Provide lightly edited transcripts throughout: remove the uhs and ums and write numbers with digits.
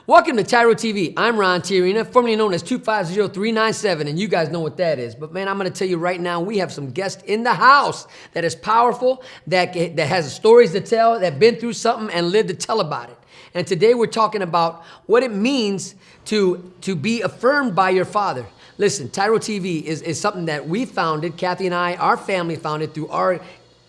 Welcome to TYRO TV. I'm Ron Tijerina, formerly known as 250397, and you guys know what that is. But man, I'm gonna tell you right now, we have some guests in the house that is powerful, that has stories to tell, that been through something and lived to tell about it. And today we're talking about what it means to be affirmed by your father. Listen, TYRO TV is something that we founded, Kathy and I, our family founded through our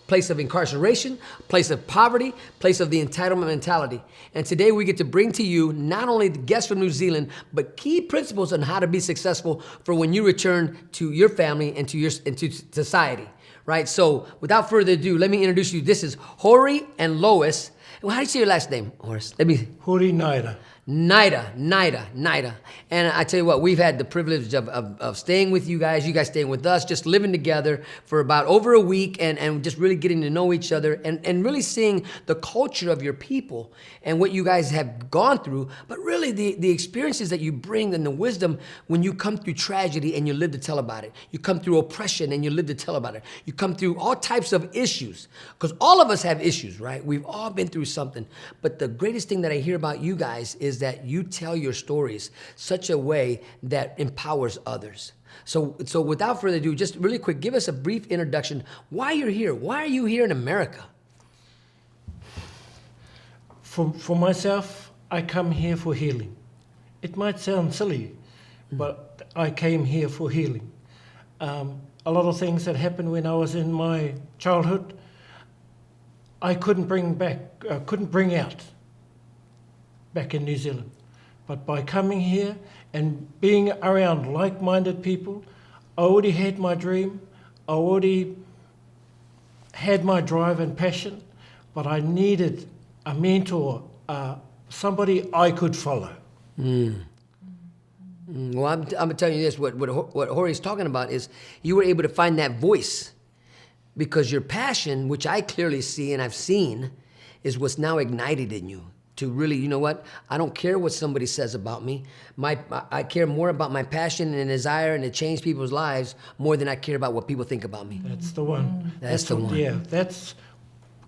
place of incarceration, place of poverty, place of the entitlement mentality. And today we get to bring to you not only the guests from New Zealand, but key principles on how to be successful for when you return to your family and into society, right? So without further ado, let me introduce you. This is Hori and Lois. Well, how do you say your last name, Horace? Hori Naera. Naera. And I tell you what, we've had the privilege of staying with you guys staying with us, just living together for about over a week and just really getting to know each other and really seeing the culture of your people and what you guys have gone through, but really the experiences that you bring and the wisdom when you come through tragedy and you live to tell about it. You come through oppression and you live to tell about it. You come through all types of issues, because all of us have issues, right? We've all been through something. But the greatest thing that I hear about you guys is that you tell your stories such a way that empowers others. So without further ado, just really quick, give us a brief introduction. Why you're here? Why are you here in America? For myself, I come here for healing. It might sound silly, but I came here for healing. A lot of things that happened when I was in my childhood, I couldn't bring out back in New Zealand. But by coming here and being around like-minded people, I already had my dream, I already had my drive and passion, but I needed a mentor, somebody I could follow. Well, I'm gonna tell you this, what Hori's talking about is you were able to find that voice because your passion, which I clearly see and I've seen, is what's now ignited in you. To really, you know what? I don't care what somebody says about me. I care more about my passion and desire and to change people's lives more than I care about what people think about me. That's the one. That's the one. Yeah, that's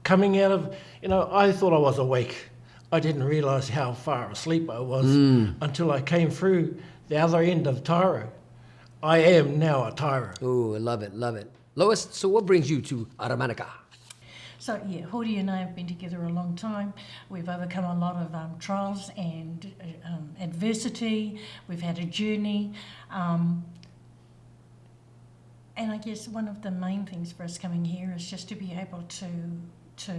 coming out of, I thought I was awake. I didn't realize how far asleep I was until I came through the other end of TYRO. I am now a TYRO. Ooh, I love it. Lois, so what brings you to America? So yeah, Hori and I have been together a long time. We've overcome a lot of trials and adversity. We've had a journey. And I guess one of the main things for us coming here is just to be able to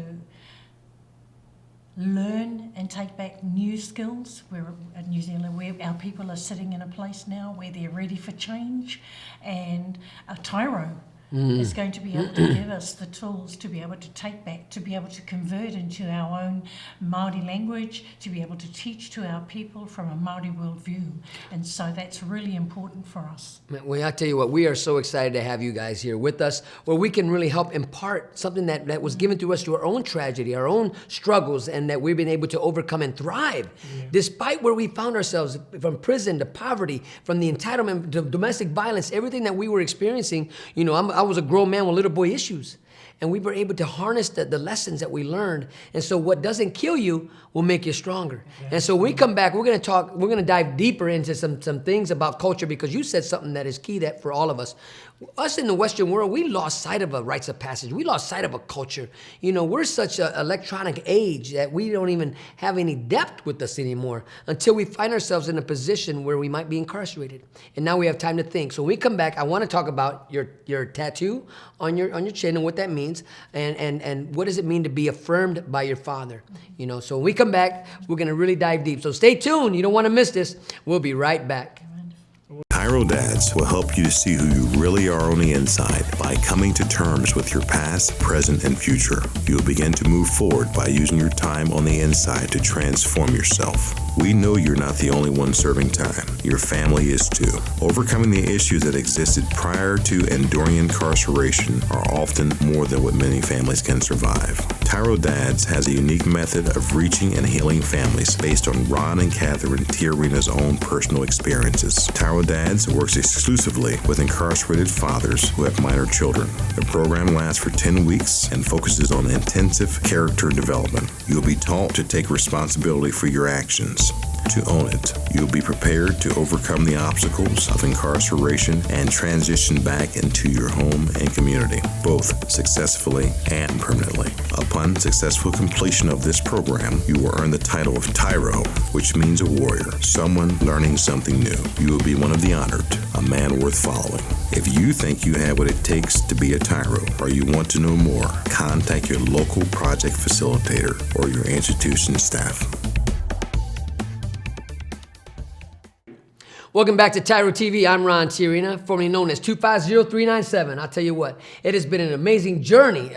learn and take back new skills. We're in New Zealand, where our people are sitting in a place now where they're ready for change, and a TYRO is going to be able to give us the tools to be able to take back, to be able to convert into our own Māori language, to be able to teach to our people from a Māori worldview. And so that's really important for us. Well, I tell you what, we are so excited to have you guys here with us, where we can really help impart something that was given to us through our own tragedy, our own struggles, and that we've been able to overcome and thrive. Yeah. Despite where we found ourselves, from prison to poverty, from the entitlement to domestic violence, everything that we were experiencing, I was a grown man with little boy issues. And we were able to harness the lessons that we learned. And so what doesn't kill you will make you stronger. And so when we come back, we're gonna dive deeper into some things about culture, because you said something that is key that for all of us. Us in the Western world, we lost sight of a rites of passage. We lost sight of a culture. We're such an electronic age that we don't even have any depth with us anymore until we find ourselves in a position where we might be incarcerated. And now we have time to think. So when we come back, I wanna talk about your tattoo on your chin and what that means, and what does it mean to be affirmed by your father. So when we come back, we're gonna really dive deep. So stay tuned, you don't wanna miss this. We'll be right back. TYRO Dads will help you to see who you really are on the inside by coming to terms with your past, present, and future. You'll begin to move forward by using your time on the inside to transform yourself. We know you're not the only one serving time. Your family is too. Overcoming the issues that existed prior to and during incarceration are often more than what many families can survive. TYRO Dads has a unique method of reaching and healing families based on Ron and Catherine Tijerina's own personal experiences. TYRO Dads works exclusively with incarcerated fathers who have minor children. The program lasts for 10 weeks and focuses on intensive character development. You'll be taught to take responsibility for your actions. to own it. You'll be prepared to overcome the obstacles of incarceration and transition back into your home and community, both successfully and permanently. Upon successful completion of this program, you will earn the title of TYRO, which means a warrior, someone learning something new. You will be one of the honored, a man worth following. If you think you have what it takes to be a TYRO, or you want to know more, contact your local project facilitator or your institution staff. Welcome back to TYRO TV. I'm Ron Tijerina, formerly known as 250397. I'll tell you what, it has been an amazing journey.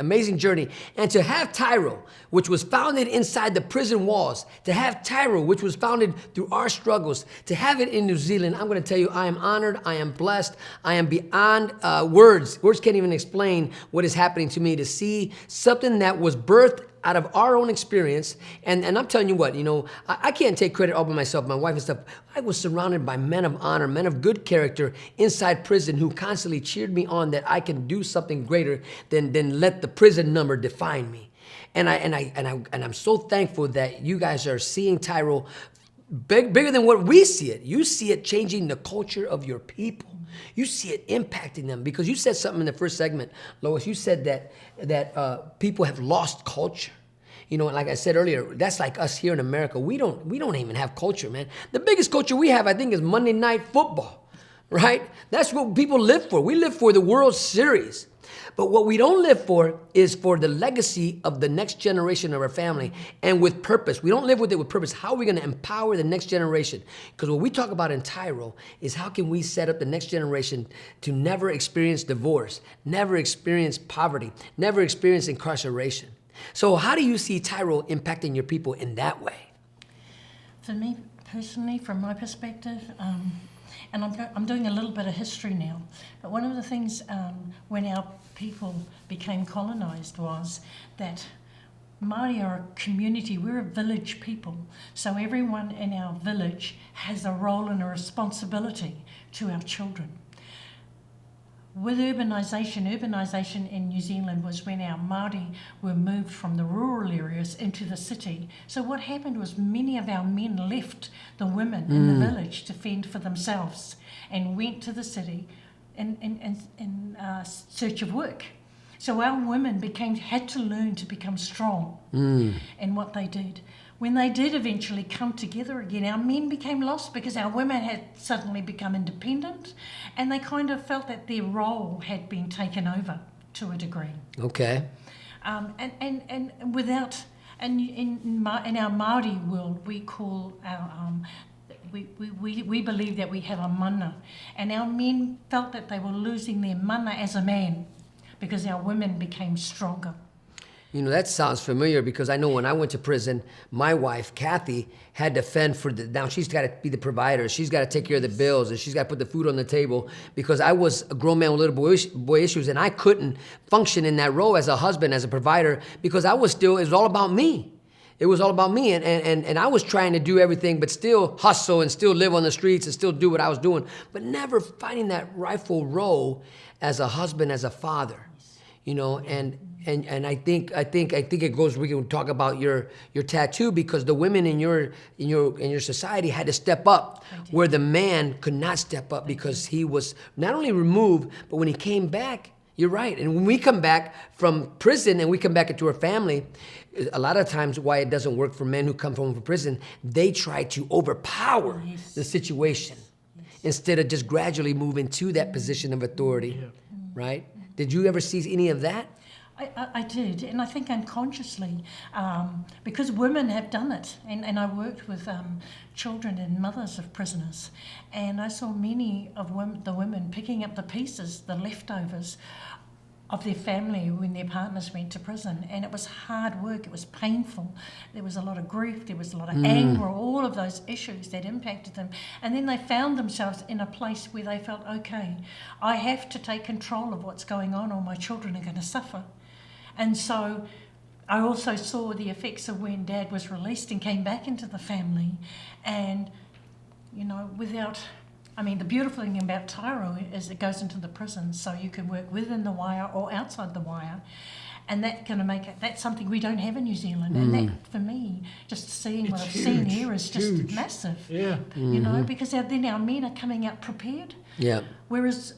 And to have TYRO, which was founded inside the prison walls, to have TYRO, which was founded through our struggles, to have it in New Zealand, I'm going to tell you, I am honored, I am blessed, I am beyond words. Words can't even explain what is happening to me to see something that was birthed out of our own experience. And I'm telling you what, I can't take credit all by myself, my wife and stuff. I was surrounded by men of honor, men of good character inside prison who constantly cheered me on that I can do something greater than let the prison number define me. And I'm so thankful that you guys are seeing TYRO bigger than what we see it. You see it changing the culture of your people. You see it impacting them, because you said something in the first segment, Lois. You said that people have lost culture. Like I said earlier, that's like us here in America. We don't even have culture, man. The biggest culture we have, I think, is Monday Night Football, right? That's what people live for. We live for the World Series. But what we don't live for is for the legacy of the next generation of our family, and with purpose. We don't live with it with purpose. How are we going to empower the next generation? Because what we talk about in TYRO is how can we set up the next generation to never experience divorce, never experience poverty, never experience incarceration. So how do you see TYRO impacting your people in that way? For me personally, from my perspective, and I'm doing a little bit of history now, but one of the things when our people became colonised was that Māori are a community, we're a village people, so everyone in our village has a role and a responsibility to our children. With urbanisation in New Zealand was when our Māori were moved from the rural areas into the city. So what happened was many of our men left the women in the village to fend for themselves and went to the city in search of work. So our women had to learn to become strong in what they did. When they did eventually come together again, our men became lost because our women had suddenly become independent, and they kind of felt that their role had been taken over to a degree. Okay. And without, and in our Māori world, we call our we believe that we have a mana, and our men felt that they were losing their mana as a man because our women became stronger. That sounds familiar, because I know when I went to prison, my wife, Kathy, had to fend for now she's got to be the provider. She's got to take care of the bills, and she's got to put the food on the table, because I was a grown man with little boy issues, and I couldn't function in that role as a husband, as a provider, because it was all about me. It was all about me, and I was trying to do everything, but still hustle and still live on the streets and still do what I was doing, but never finding that rightful role as a husband, as a father, And I think it goes. We can talk about your tattoo, because the women in your society had to step up where the man could not step up, because he was not only removed, but when he came back, you're right. And when we come back from prison and we come back into our family, a lot of times why it doesn't work for men who come home from prison, they try to overpower the situation instead of just gradually moving to that position of authority, right? Did you ever see any of that? I did, and I think unconsciously, because women have done it, and I worked with children and mothers of prisoners, and I saw many of the women picking up the pieces, the leftovers of their family when their partners went to prison, and it was hard work, it was painful, there was a lot of grief, there was a lot of anger, all of those issues that impacted them, and then they found themselves in a place where they felt, okay, I have to take control of what's going on or my children are going to suffer. And so I also saw the effects of when Dad was released and came back into the family, and the beautiful thing about TYRO is it goes into the prison, so you can work within the wire or outside the wire. and that's going to make it. That's something we don't have in New Zealand, and that for me, just seeing what I've seen here is just massive. Yeah. You know, because then our men are coming out prepared. Yeah. Whereas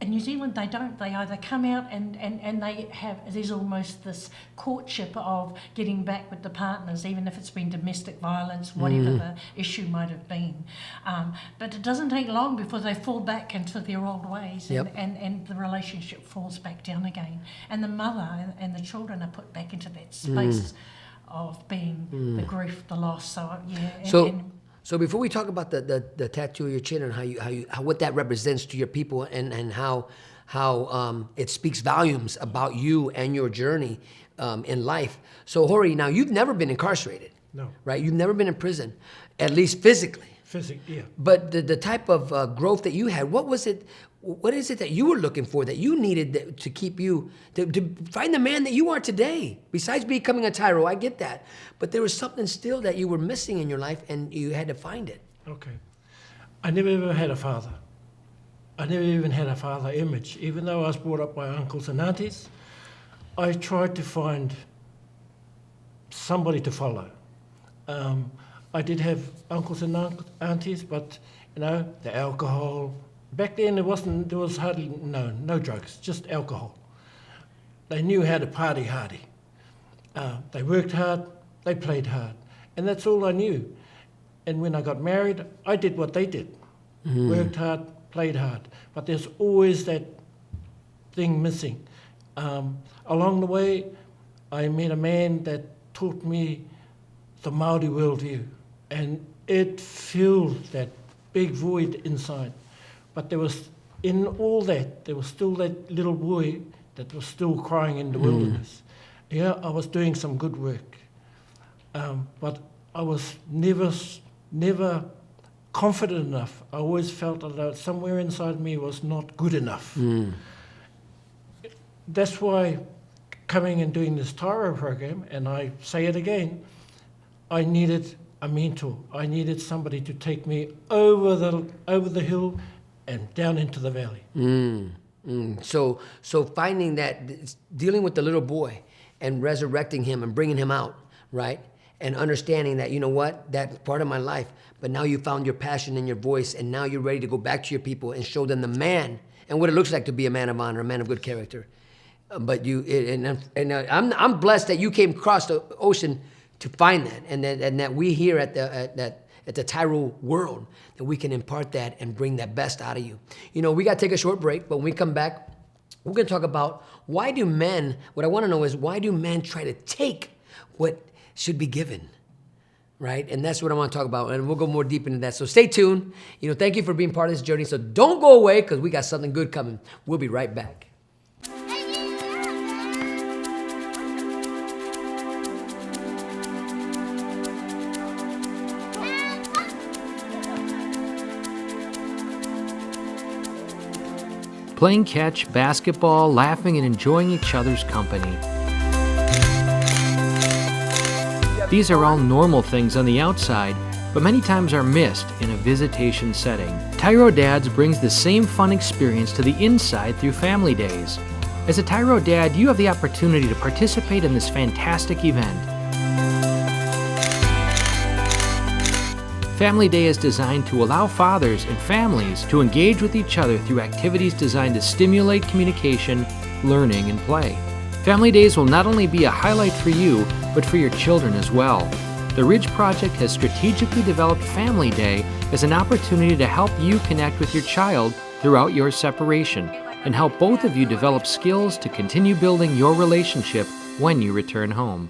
in New Zealand, they don't. They either come out and they have, there's almost this courtship of getting back with the partners, even if it's been domestic violence, whatever the issue might have been. But it doesn't take long before they fall back into their old ways, and the relationship falls back down again. And the mother and the children are put back into that space of being the grief, the loss. So, yeah. So before we talk about the tattoo of your chin and how what that represents to your people and how it speaks volumes about you and your journey in life. So Hori, now you've never been incarcerated. No. Right? You've never been in prison, at least physically. Yeah. But the type of growth that you had, what was it? What is it that you were looking for that you needed to keep you, to find the man that you are today? Besides becoming a TYRO, I get that. But there was something still that you were missing in your life and you had to find it. Okay. I never ever had a father. I never even had a father image. Even though I was brought up by uncles and aunties, I tried to find somebody to follow. I did have uncles and aunties, but, you know, the alcohol. Back then there was hardly, no drugs, just alcohol. They knew how to party hardy. They worked hard, they played hard. And that's all I knew. And when I got married, I did what they did. Worked hard, played hard. But there's always that thing missing. Along the way, I met a man that taught me the Māori worldview. And it filled that big void inside. But there was, in all that, there was still that little boy that was still crying in the wilderness. Yeah, I was doing some good work. But I was never confident enough. I always felt that somewhere inside me was not good enough. That's why coming and doing this TYRO program, and I say it again, I needed a mentor. I needed somebody to take me over the hill and down into the valley. So finding that, dealing with the little boy and resurrecting him and bringing him out, right? And understanding that, you know what, that's part of my life. But now you found your passion and your voice, and now you're ready to go back to your people and show them the man and what it looks like to be a man of honor, a man of good character. But I'm blessed that you came across the ocean to find that, and that we here at the TYRO world, that we can impart that and bring that best out of you. You know, we got to take a short break, but when we come back, we're going to talk about what I want to know is, why do men try to take what should be given, right? And that's what I want to talk about, and we'll go more deep into that. So stay tuned. You know, thank you for being part of this journey. So don't go away, because we got something good coming. We'll be right back. Playing catch, basketball, laughing, and enjoying each other's company. These are all normal things on the outside, but many times are missed in a visitation setting. TYRO Dads brings the same fun experience to the inside through Family Days. As a TYRO Dad, you have the opportunity to participate in this fantastic event. Family Day is designed to allow fathers and families to engage with each other through activities designed to stimulate communication, learning, and play. Family Days will not only be a highlight for you, but for your children as well. The Ridge Project has strategically developed Family Day as an opportunity to help you connect with your child throughout your separation and help both of you develop skills to continue building your relationship when you return home.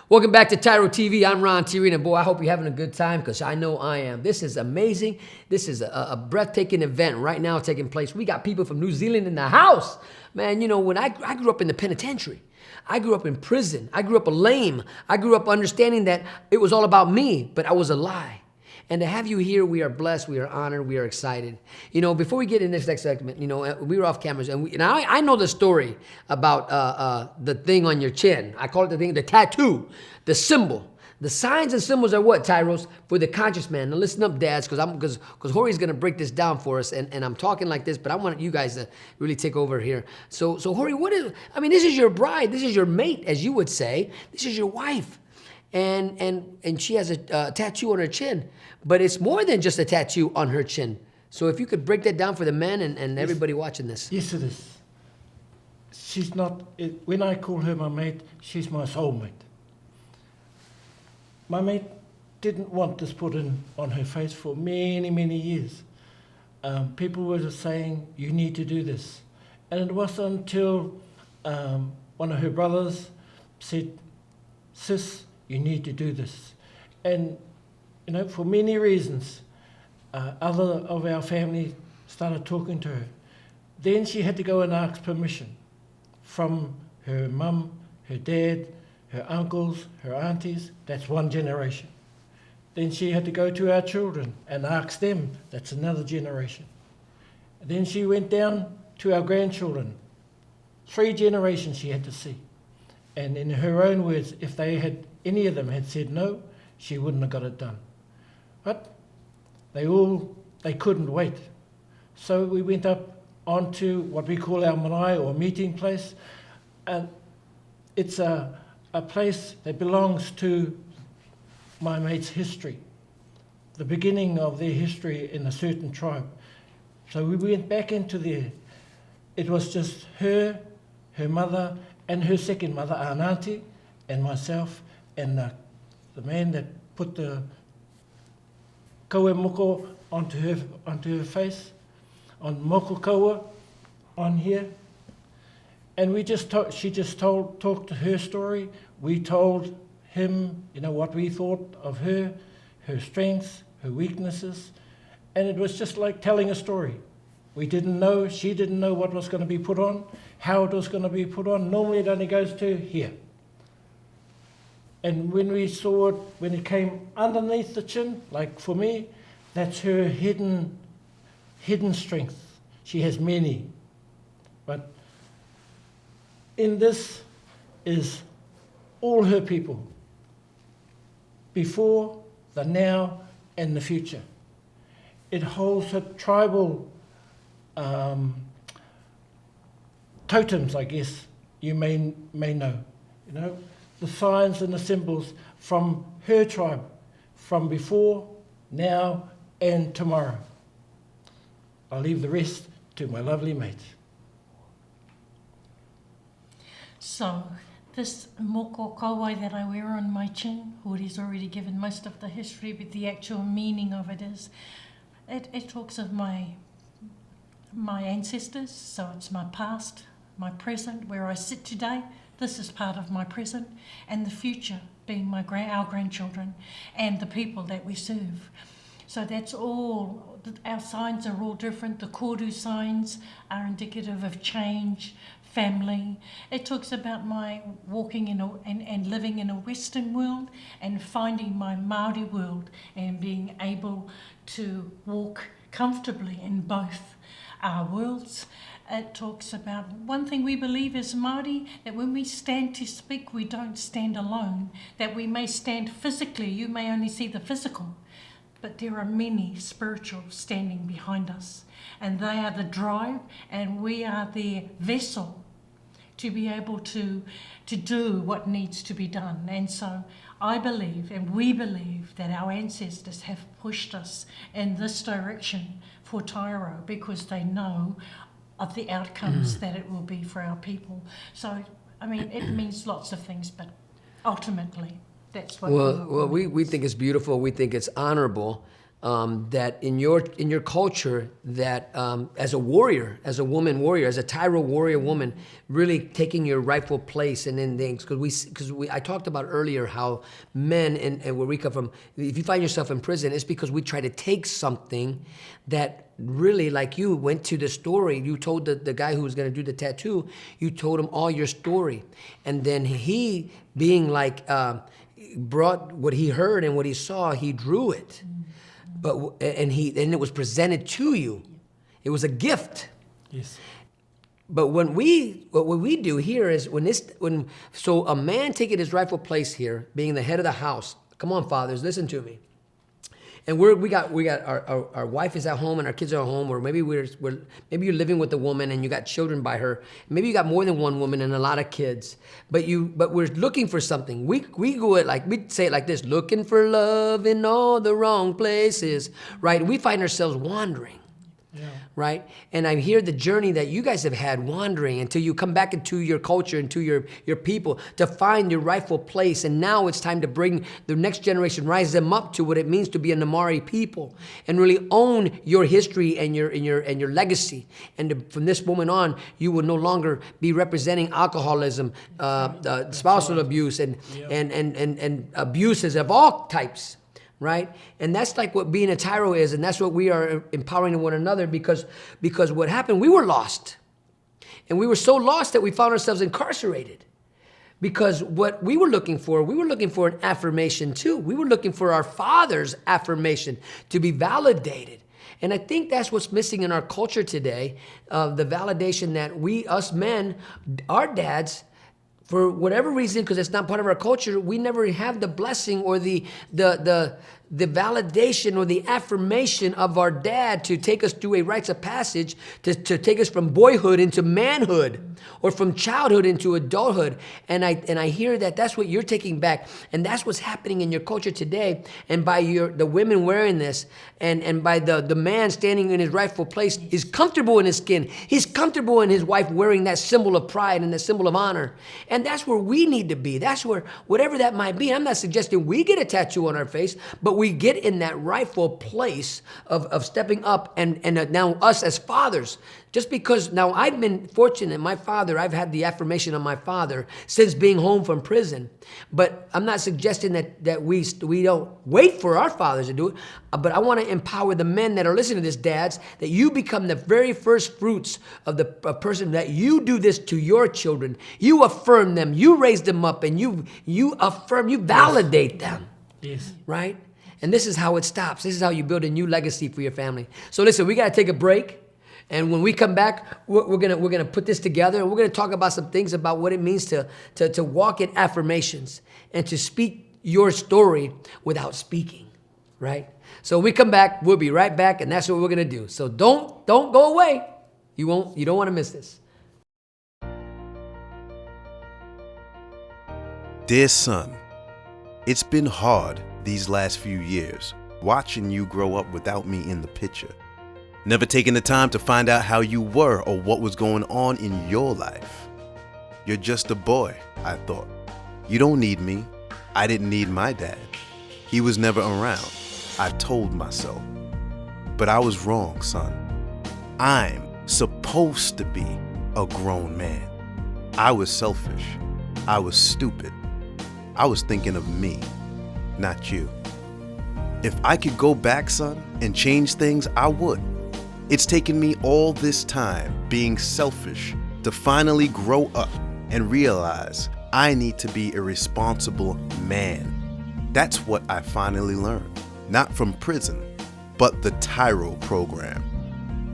Welcome back to TYRO TV. I'm Ron Tijerina. Boy, I hope you're having a good time, because I know I am. This is amazing. This is a breathtaking event right now taking place. We got people from New Zealand in the house. Man, you know, when I grew up in the penitentiary, I grew up in prison. I grew up a lame. I grew up understanding that it was all about me, but I was a lie. And to have you here, we are blessed, we are honored, we are excited. You know, before we get in this next segment, you know, we were off cameras, and I know the story about the thing on your chin. I call it the tattoo, the symbol The signs and symbols are what, Tyros? For the conscious man. Now listen up, dads, because Hori's gonna break this down for us, and I'm talking like this, but I want you guys to really take over here. So Hori, this is your bride, this is your mate, as you would say. This is your wife. And she has a tattoo on her chin, but it's more than just a tattoo on her chin. So if you could break that down for the men and everybody watching this. Yes, it is. She's not, when I call her my mate, she's my soulmate. My mate didn't want this put in on her face for many, many years. People were just saying, you need to do this. And it wasn't until one of her brothers said, sis, you need to do this. And, for many reasons, other of our family started talking to her. Then she had to go and ask permission from her mum, her dad, her uncles, her aunties. That's one generation. Then she had to go to our children and ask them. That's another generation. Then she went down to our grandchildren. 3 generations she had to see. And in her own words, if any of them had said no, she wouldn't have got it done. But they couldn't wait. So we went up onto what we call our marae, or meeting place. And it's a place that belongs to my mate's history, the beginning of their history in a certain tribe. So we went back into there. It was just her mother, and her second mother, our auntie, and myself, and the man that put the kaua moko onto her face, on moko kaua, on here. And she just talked to her story. We told him, what we thought of her strengths, her weaknesses, and it was just like telling a story. We didn't know, she didn't know what was going to be put on, how it was going to be put on. Normally it only goes to here. And when we saw it, when it came underneath the chin, like for me, that's her hidden strength. She has many. But in this is all her people, before, the now, and the future. It holds her tribal totems, I guess you may know. The signs and the symbols from her tribe, from before, now, and tomorrow. I'll leave the rest to my lovely mate. So, this moko kauai that I wear on my chin, Hori's already given most of the history, but the actual meaning of it is, it talks of my ancestors, so it's my past, my present, where I sit today. This is part of my present, and the future being our grandchildren and the people that we serve. So that's all, our signs are all different. The koru signs are indicative of change, family. It talks about my walking and living in a Western world and finding my Māori world and being able to walk comfortably in both our worlds. It talks about one thing we believe as Māori, that when we stand to speak, we don't stand alone, that we may stand physically, you may only see the physical, but there are many spiritual standing behind us, and they are the drive, and we are their vessel to be able to do what needs to be done. And so I believe, and we believe, that our ancestors have pushed us in this direction for TYRO because they know of the outcomes that it will be for our people. So, it means lots of things, but ultimately, that's what we think it's beautiful. We think it's honorable that in your culture, that as a warrior, as a woman warrior, as a TYRO warrior woman, really taking your rightful place and in things. Because I talked about earlier how men and where we come from, if you find yourself in prison, it's because we try to take something that really, like you went to the story. You told the guy who was going to do the tattoo, you told him all your story, and then he, being like, brought what he heard and what he saw, he drew it. And it was presented to you. It was a gift. Yes. But what we do here is so a man taking his rightful place here, being the head of the house, Come on, fathers, listen to me. And we got our wife is at home and our kids are at home, or maybe maybe you're living with a woman and you got children by her. Maybe you got more than one woman and a lot of kids. But we're looking for something. We say it like this: looking for love in all the wrong places, right? We find ourselves wandering. Yeah. Right? And I hear the journey that you guys have had wandering until you come back into your culture, into your people, to find your rightful place. And now it's time to bring the next generation, rise them up to what it means to be a Namari people and really own your history and your legacy. And from this moment on, you will no longer be representing alcoholism, spousal abuse, and abuses of all types. Right? And that's like what being a TYRO is, and that's what we are empowering one another, because what happened, we were lost. And we were so lost that we found ourselves incarcerated. Because what we were looking for an affirmation too. We were looking for our father's affirmation to be validated. And I think that's what's missing in our culture today, the validation that us men, our dads, for whatever reason, because it's not part of our culture, we never have the blessing or the validation or the affirmation of our dad to take us through a rites of passage, to take us from boyhood into manhood, or from childhood into adulthood. And I hear that that's what you're taking back, and that's what's happening in your culture today. And by the women wearing this, and by the man standing in his rightful place, is comfortable in his skin. He's comfortable in his wife wearing that symbol of pride and that symbol of honor. And that's where we need to be. That's where, whatever that might be. I'm not suggesting we get a tattoo on our face, but we get in that rightful place of stepping up, and now us as fathers, just because now I've been fortunate, I've had the affirmation of my father since being home from prison. But I'm not suggesting that we don't wait for our fathers to do it, but I want to empower the men that are listening to this, dads, that you become the very first fruits of the person, that you do this to your children. You affirm them, you raise them up, and you affirm, you validate them. Yes. Right? And this is how it stops. This is how you build a new legacy for your family. So listen, we got to take a break. And when we come back, we're gonna put this together, and we're gonna talk about some things about what it means to walk in affirmations and to speak your story without speaking, right? So when we come back, we'll be right back, and that's what we're gonna do. So don't go away. You don't want to miss this. Dear son, it's been hard these last few years watching you grow up without me in the picture. Never taking the time to find out how you were or what was going on in your life. You're just a boy, I thought. You don't need me. I didn't need my dad. He was never around, I told myself. But I was wrong, son. I'm supposed to be a grown man. I was selfish. I was stupid. I was thinking of me, not you. If I could go back, son, and change things, I would. It's taken me all this time being selfish to finally grow up and realize I need to be a responsible man. That's what I finally learned, not from prison, but the TYRO program.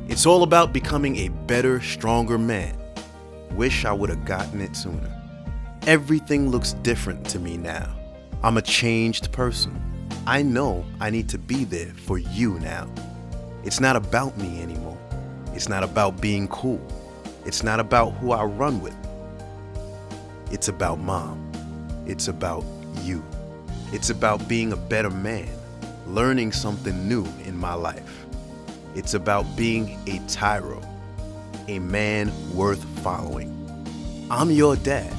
It's all about becoming a better, stronger man. Wish I would have gotten it sooner. Everything looks different to me now. I'm a changed person. I know I need to be there for you now. It's not about me anymore. It's not about being cool. It's not about who I run with. It's about mom. It's about you. It's about being a better man, learning something new in my life. It's about being a TYRO, a man worth following. I'm your dad.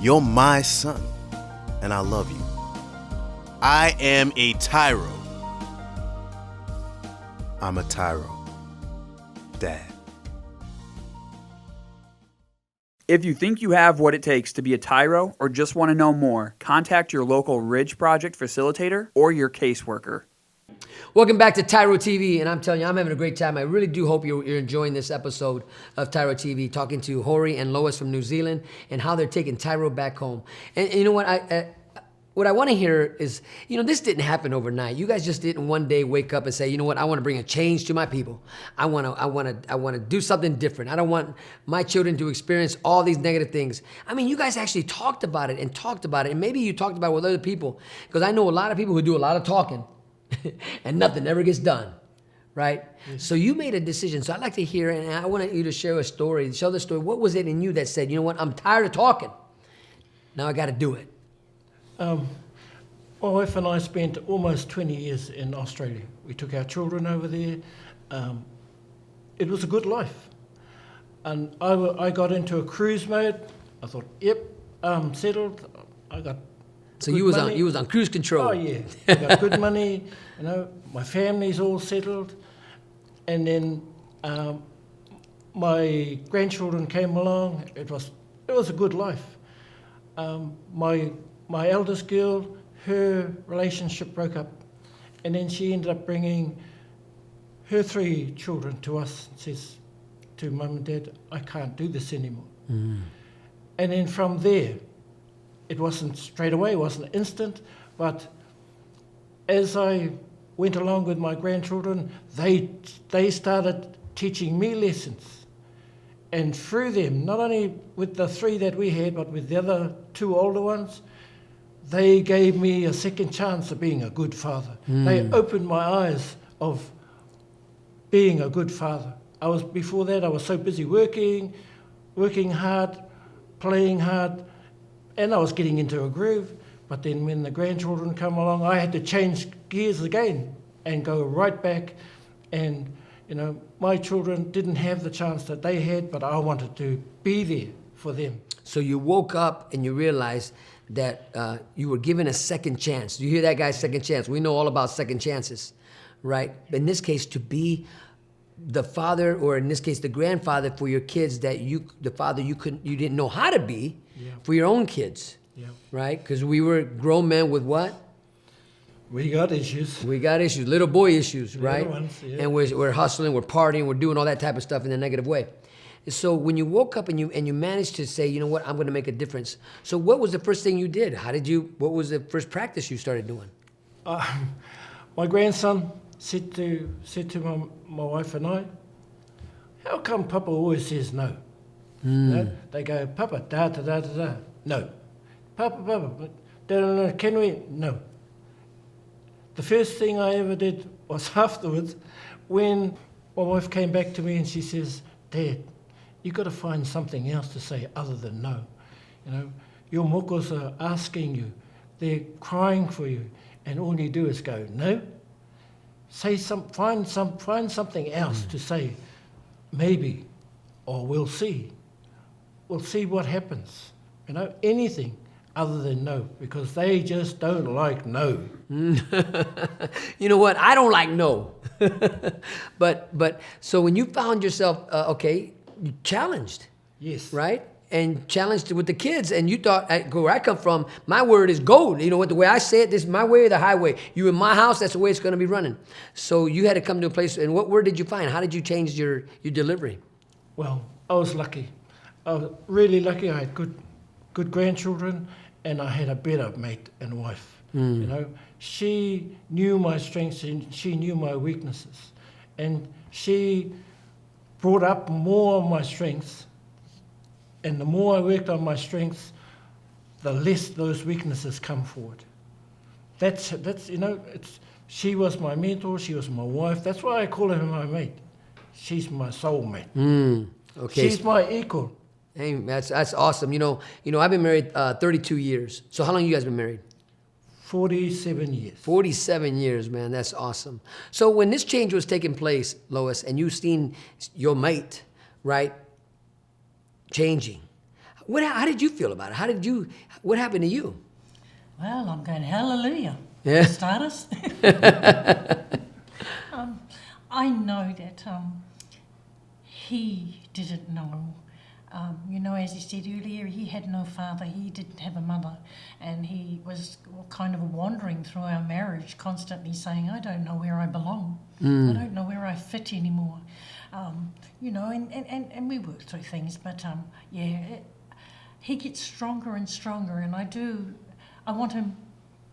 You're my son, and I love you. I am a TYRO. I'm a TYRO. Dad. If you think you have what it takes to be a TYRO or just want to know more, contact your local Ridge Project facilitator or your caseworker. Welcome back to TYRO TV, and I'm telling you, I'm having a great time. I really do hope you're enjoying this episode of TYRO TV, talking to Hori and Lois from New Zealand and how they're taking TYRO back home. And you know what? what I want to hear is, this didn't happen overnight. You guys just didn't one day wake up and say, you know what, I want to bring a change to my people. I want to do something different. I don't want my children to experience all these negative things. I mean, you guys actually talked about it, and maybe you talked about it with other people, because I know a lot of people who do a lot of talking and nothing ever gets done. Right? Yes. So you made a decision. So I'd like to hear, and I want you to share a story. Share the story. What was it in you that said, you know what, I'm tired of talking. Now I got to do it. My wife and I spent almost 20 years in Australia. We took our children over there. It was a good life. And I got into a cruise mode. I thought, yep, I'm settled. I got So you was on cruise control. Oh yeah, I got good money. My family's all settled, and then my grandchildren came along. It was a good life. My eldest girl, her relationship broke up, and then she ended up bringing her 3 children to us and says to Mum and Dad, I can't do this anymore. Mm. And then from there, it wasn't straight away, it wasn't instant, but as I went along with my grandchildren, they started teaching me lessons. And through them, not only with the 3 that we had, but with the other 2 older ones, they gave me a second chance of being a good father. Mm. They opened my eyes of being a good father. Before that, I was so busy working hard, playing hard, and I was getting into a groove. But then when the grandchildren come along, I had to change gears again and go right back. And, my children didn't have the chance that they had, but I wanted to be there for them. So you woke up and you realized that you were given a second chance. Do you hear that, guys? Second chance. We know all about second chances, right? In this case, to be the father, or in this case, the grandfather for your kids that you didn't know how to be, yeah, for your own kids. Yeah. Right? Because we were grown men with what? We got issues. We got issues. Little boy issues, right? Little ones, yeah. And we're hustling, we're partying, we're doing all that type of stuff in a negative way. So when you woke up and you managed to say, you know what, I'm going to make a difference. So what was the first thing you did? What was the first practice you started doing? My grandson said to my wife and I, how come Papa always says no? No? They go, Papa, da da da da da. No. Papa, no, can we? No. The first thing I ever did was afterwards, when my wife came back to me and she says, Dad, you've got to find something else to say other than no. Your mokos are asking you, they're crying for you, and all you do is go, no. Find something else to say, maybe, or we'll see. We'll see what happens. Anything other than no, because they just don't like no. You know what? I don't like no. But so when you found yourself, you challenged. Yes. Right? And challenged with the kids, and you thought, where I come from, my word is gold. You know what? The way I say it, this is my way or the highway. You in my house, that's the way it's going to be running. So you had to come to a place, and what word did you find? How did you change your delivery? Well, I was lucky. I was really lucky. I had good grandchildren, and I had a better mate and wife. She knew my strengths and she knew my weaknesses, and she brought up more of my strengths. And the more I worked on my strengths, the less those weaknesses come forward. That's she was my mentor, she was my wife. That's why I call her my mate. She's my soulmate. Okay. She's my equal. Hey, that's awesome. I've been married 32 years. So how long you guys been married? 47 years. 47 years, man. That's awesome. So when this change was taking place, Lois, and you seen your mate, right, changing, how did you feel about it? What happened to you? Well, I'm going, hallelujah. Yeah. Status. I know that he didn't know. As he said earlier, he had no father, he didn't have a mother, and he was kind of wandering through our marriage, constantly saying, I don't know where I belong. I don't know where I fit anymore. And we work through things, but he gets stronger and stronger, and I want him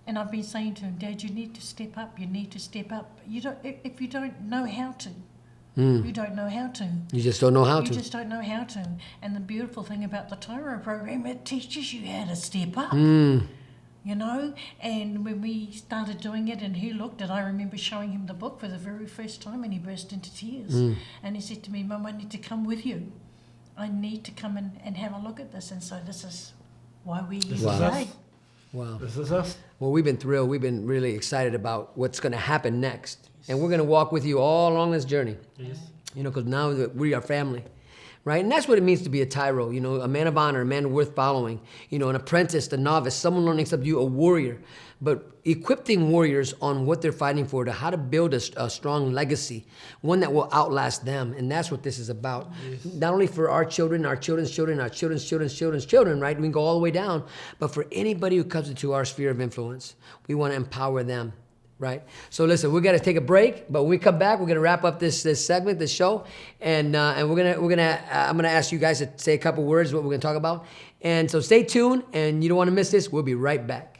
And I've been saying to him, Dad, you need to step up. You need to step up. You don't. If you don't know how to, you don't know how to. You just don't know how You to. just don't know how to. And the beautiful thing about the TYRO program, it teaches you how to step up. You know, and when we started doing it and he looked at, I remember showing him the book for the very first time and he burst into tears. And he said to me, Mum, I need to come with you. I need to come and have a look at this. And so this is why we're here today. Wow. This is us. Well, we've been thrilled. We've been really excited about what's going to happen next. And we're going to walk with you all along this journey. Yes. You know, because now that we are family. Right? And that's what it means to be a TYRO, you know, a man of honor, a man worth following, you know, an apprentice, a novice, someone learning something, you a warrior. But equipping warriors on what they're fighting for, to how to build a strong legacy, one that will outlast them. And that's what this is about. Yes. Not only for our children, our children's children, our children's children's children's children, right? We can go all the way down. But for anybody who comes into our sphere of influence, we want to empower them. Right. So listen, we got to take a break, but when we come back, we're gonna wrap up this segment, this show, and I'm gonna ask you guys to say a couple words what we're gonna talk about, and so stay tuned, and you don't want to miss this. We'll be right back.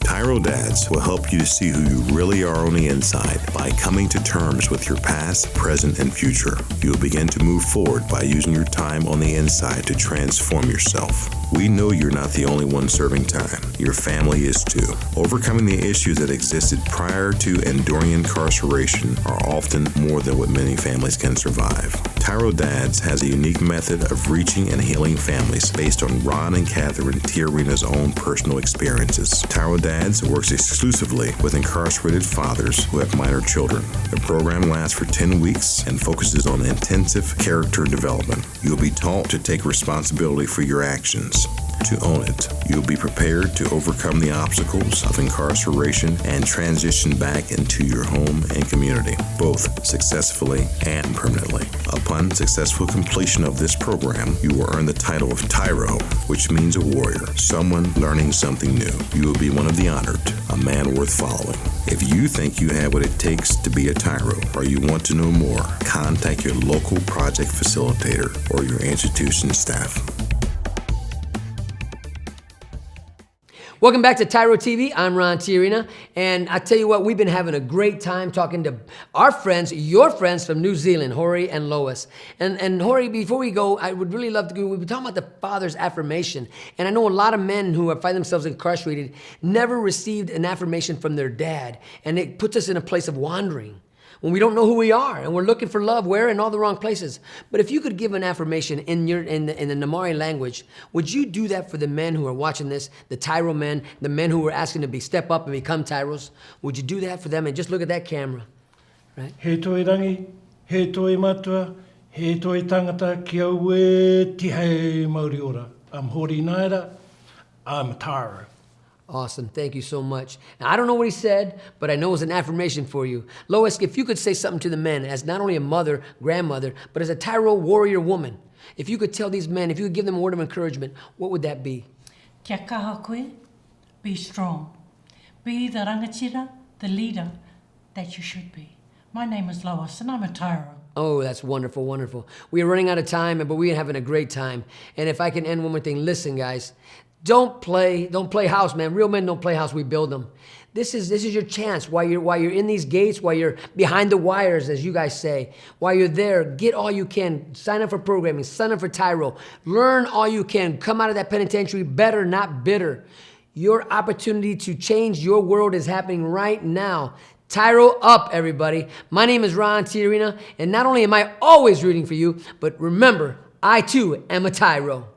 TYRO Dads will help you to see who you really are on the inside by coming to terms with your past, present, and future. You'll begin to move forward by using your time on the inside to transform yourself. We know you're not the only one serving time. Your family is too. Overcoming the issues that existed prior to and during incarceration are often more than what many families can survive. TYRO Dads has a unique method of reaching and healing families based on Ron and Catherine Tijerina's own personal experiences. TYRO Dads works exclusively with incarcerated fathers who have minor children. The program lasts for 10 weeks and focuses on intensive character development. You'll be taught to take responsibility for your actions, to own it. You'll be prepared to overcome the obstacles of incarceration and transition back into your home and community, both successfully and permanently. Upon successful completion of this program, you will earn the title of TYRO, which means a warrior, someone learning something new. You will be one of the honored, a man worth following. If you think you have what it takes to be a TYRO, or you want to know more, contact your local project facilitator or your institution staff. Welcome back to TYRO TV. I'm Ron Tijerina, and I tell you what, we've been having a great time talking to our friends, your friends from New Zealand, Hori and Lois. And Hori, before we go, I would really love to go, we've been talking about the father's affirmation, and I know a lot of men who find themselves incarcerated never received an affirmation from their dad, and it puts us in a place of wandering. When we don't know who we are and we're looking for love, we're in all the wrong places. But if you could give an affirmation in the Namari language, would you do that for the men who are watching this, the TYRO men, the men who are asking to step up and become TYROs? Would you do that for them? And just look at that camera, right? He toi rangi, he toi matua, he toi tangata ki au e tihei Māori ora. I'm Hori Naera, I'm a TYRO. Awesome. Thank you so much. Now, I don't know what he said, but I know it was an affirmation for you. Lois, if you could say something to the men as not only a mother, grandmother, but as a TYRO warrior woman, if you could tell these men, if you could give them a word of encouragement, what would that be? Kia kaha koe, be strong. Be the rangatira, the leader that you should be. My name is Lois, and I'm a TYRO. Oh, that's wonderful, wonderful. We are running out of time, but we're having a great time. And if I can end one more thing, listen, guys. Don't play house, man. Real men don't play house, we build them. This is your chance while you're in these gates, while you're behind the wires, as you guys say. While you're there, get all you can. Sign up for programming, sign up for TYRO. Learn all you can. Come out of that penitentiary better, not bitter. Your opportunity to change your world is happening right now. TYRO up, everybody. My name is Ron Tijerina, and not only am I always rooting for you, but remember, I too am a TYRO.